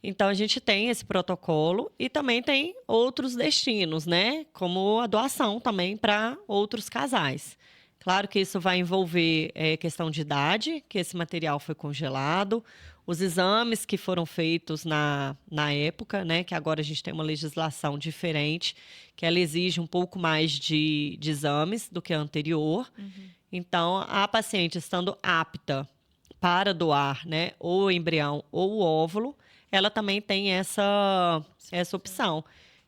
Então, a gente tem esse protocolo e também tem outros destinos, né? Como a doação também para outros casais. Claro que isso vai envolver questão de idade, que esse material foi congelado, os exames que foram feitos na época, né? Que agora a gente tem uma legislação diferente, que ela exige um pouco mais de exames do que a anterior. Então, a paciente estando apta para doar, né, ou o embrião ou o óvulo, ela também tem essa opção,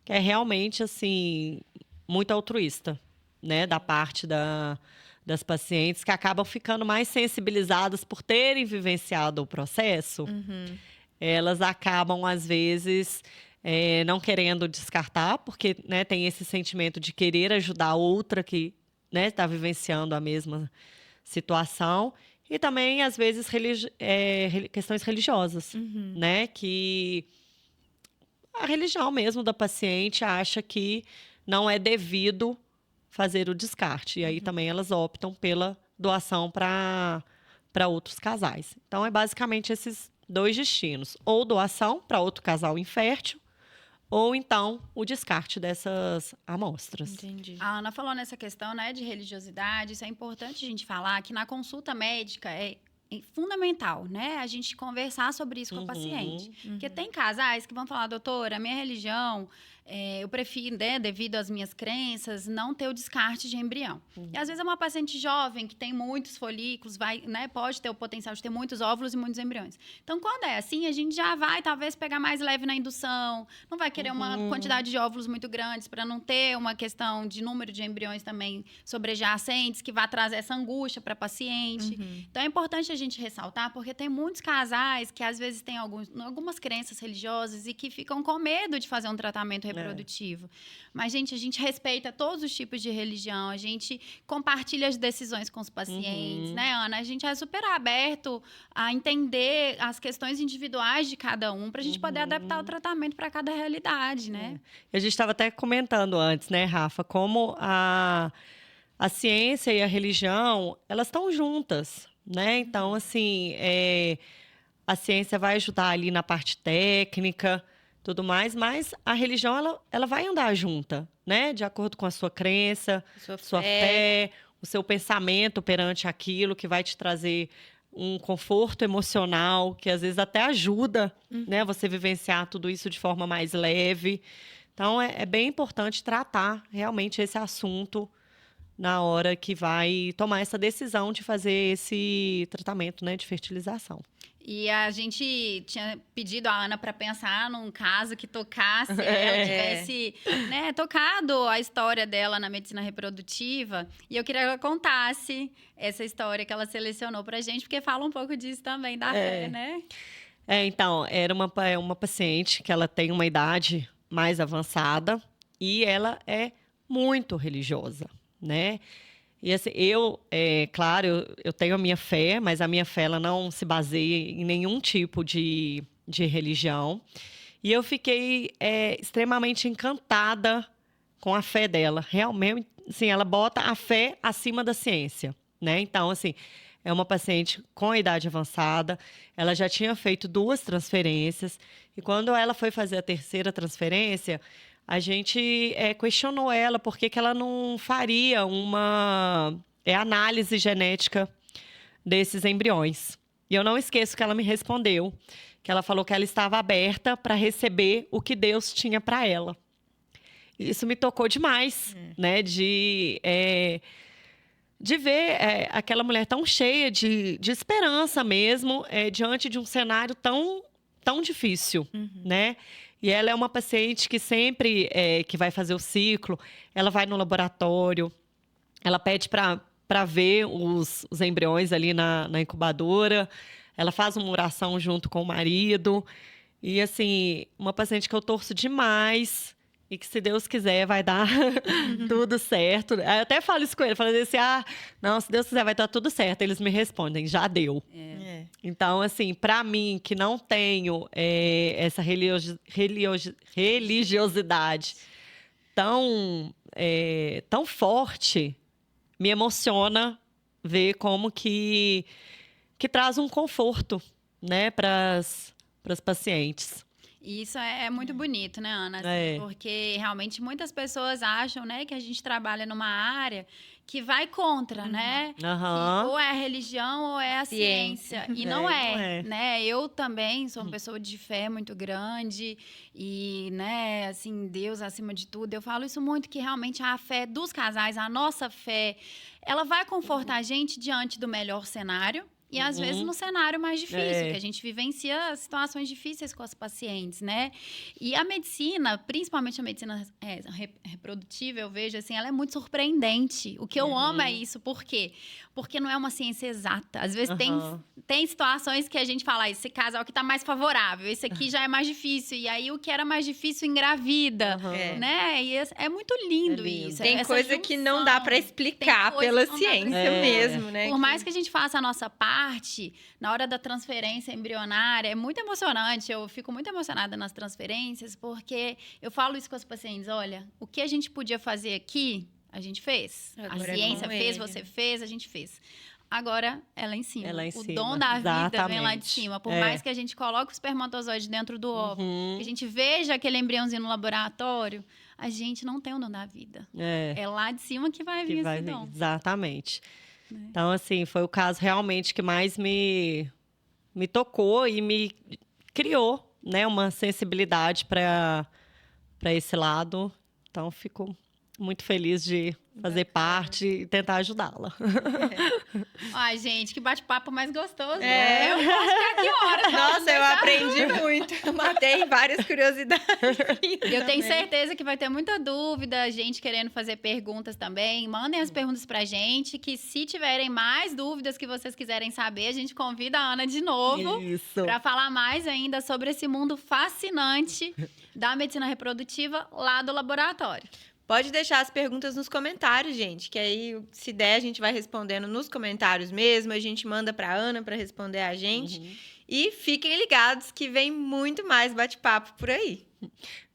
que é realmente, assim, muito altruísta, né, da parte das pacientes, que acabam ficando mais sensibilizadas por terem vivenciado o processo. Elas acabam, às vezes, não querendo descartar, porque, né, tem esse sentimento de querer ajudar a outra que, né, está vivenciando a mesma situação. E também, às vezes, questões religiosas, né? Que a religião mesmo da paciente acha que não é devido fazer o descarte. E aí também elas optam pela doação para outros casais. Então, é basicamente esses 2 destinos. Ou doação para outro casal infértil, ou então o descarte dessas amostras. Entendi. A Ana falou nessa questão, né, de religiosidade. Isso é importante a gente falar que na consulta médica é fundamental, né, a gente conversar sobre isso com o paciente. Porque tem casais que vão falar, doutora, a minha religião, eu prefiro, né, devido às minhas crenças, não ter o descarte de embrião. E às vezes é uma paciente jovem que tem muitos folículos, né, pode ter o potencial de ter muitos óvulos e muitos embriões. Então, quando é assim, a gente já vai, talvez, pegar mais leve na indução, não vai querer uma quantidade de óvulos muito grandes para não ter uma questão de número de embriões também sobrejacentes, que vai trazer essa angústia para a paciente. Então, é importante a gente ressaltar, porque tem muitos casais que, às vezes, têm algumas crenças religiosas e que ficam com medo de fazer um tratamento reprodutivo. Mas, gente, a gente respeita todos os tipos de religião, a gente compartilha as decisões com os pacientes, né, Ana? A gente é super aberto a entender as questões individuais de cada um, para a gente poder adaptar o tratamento para cada realidade, né? A gente estava até comentando antes, né, Rafa, como a ciência e a religião, elas estão juntas, né? Então, assim, a ciência vai ajudar ali na parte técnica, tudo mais, mas a religião, ela vai andar junta, né? De acordo com a sua crença, sua fé, o seu pensamento perante aquilo, que vai te trazer um conforto emocional, que às vezes até ajuda, né? Você vivenciar tudo isso de forma mais leve. Então, é bem importante tratar realmente esse assunto na hora que vai tomar essa decisão de fazer esse tratamento, né, de fertilização. E a gente tinha pedido a Ana para pensar num caso que tocasse, ela tivesse, né, tocado a história dela na medicina reprodutiva. E eu queria que ela contasse essa história que ela selecionou pra gente, porque fala um pouco disso também, da fé, né? Então, era uma paciente que ela tem uma idade mais avançada e ela é muito religiosa, né? E assim, claro, eu tenho a minha fé, mas a minha fé ela não se baseia em nenhum tipo de religião. E eu fiquei extremamente encantada com a fé dela. Realmente, assim, ela bota a fé acima da ciência, né? Então, assim, é uma paciente com a idade avançada, ela já tinha feito 2 transferências, e quando ela foi fazer a 3ª transferência, a gente questionou ela por que ela não faria uma análise genética desses embriões. E eu não esqueço que ela me respondeu, que ela falou que ela estava aberta para receber o que Deus tinha para ela. Isso me tocou demais, né? De ver aquela mulher tão cheia de esperança mesmo, diante de um cenário tão difícil, né? E ela é uma paciente que sempre que vai fazer o ciclo, ela vai no laboratório, ela pede para ver os embriões ali na incubadora, ela faz uma oração junto com o marido. E, assim, uma paciente que eu torço demais e que, se Deus quiser, vai dar tudo certo. Eu até falo isso com ele, falo assim, não, se Deus quiser, vai dar tudo certo. Eles me respondem, já deu. Então, assim, para mim, que não tenho essa religiosidade tão forte, me emociona ver como que traz um conforto, né, para as pacientes. E isso é muito bonito, né, Ana? Assim, porque realmente muitas pessoas acham, né, que a gente trabalha numa área que vai contra, né? Que ou é a religião ou é a ciência. E não é, né? Eu também sou uma pessoa de fé muito grande e, né, assim, Deus acima de tudo. Eu falo isso muito, que realmente a fé dos casais, a nossa fé, ela vai confortar a gente diante do melhor cenário, e às vezes no cenário mais difícil, que a gente vivencia situações difíceis com as pacientes, né? E a medicina, principalmente a medicina reprodutiva, eu vejo assim, ela é muito surpreendente. O que eu amo é isso, por quê? Porque não é uma ciência exata. Às vezes tem situações que a gente fala, esse casal aqui tá mais favorável, esse aqui já é mais difícil, e aí o que era mais difícil engravida, né? E é muito lindo isso. Tem coisa que não dá para explicar pela ciência mesmo, né? Por mais que a gente faça a nossa parte, na hora da transferência embrionária, é muito emocionante. Eu fico muito emocionada nas transferências, porque eu falo isso com as pacientes. Olha, o que a gente podia fazer aqui, a gente fez. Agora a ciência fez, você fez, a gente fez. Agora, ela é em cima. O dom da vida vem lá de cima. Por mais que a gente coloque o espermatozoide dentro do óvulo, que a gente veja aquele embriãozinho no laboratório, a gente não tem o dom da vida. É lá de cima que vai vir esse dom. Exatamente. Então, assim, foi o caso realmente que mais me tocou e me criou, né, uma sensibilidade para esse lado. Então, fico muito feliz de fazer parte e tentar ajudá-la. Ai, gente, que bate-papo mais gostoso. Né? Eu posso ficar aqui horas. Nossa, eu aprendi muito. Eu matei várias curiosidades. Eu tenho certeza que vai ter muita dúvida, gente querendo fazer perguntas também. Mandem as perguntas pra gente, que se tiverem mais dúvidas que vocês quiserem saber, a gente convida a Ana de novo para falar mais ainda sobre esse mundo fascinante da medicina reprodutiva lá do laboratório. Pode deixar as perguntas nos comentários, gente, que aí, se der, a gente vai respondendo nos comentários mesmo, a gente manda para a Ana para responder a gente. E fiquem ligados que vem muito mais bate-papo por aí.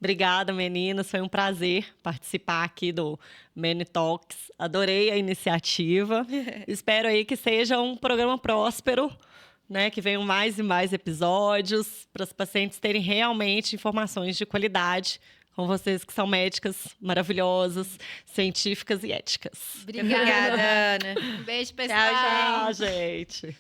Obrigada, meninas. Foi um prazer participar aqui do Many Talks. Adorei a iniciativa. Espero aí que seja um programa próspero, né? Que venham mais e mais episódios para os pacientes terem realmente informações de qualidade com vocês que são médicas maravilhosas, científicas e éticas. Obrigada, Ana. Um beijo, pessoal. Tchau, gente.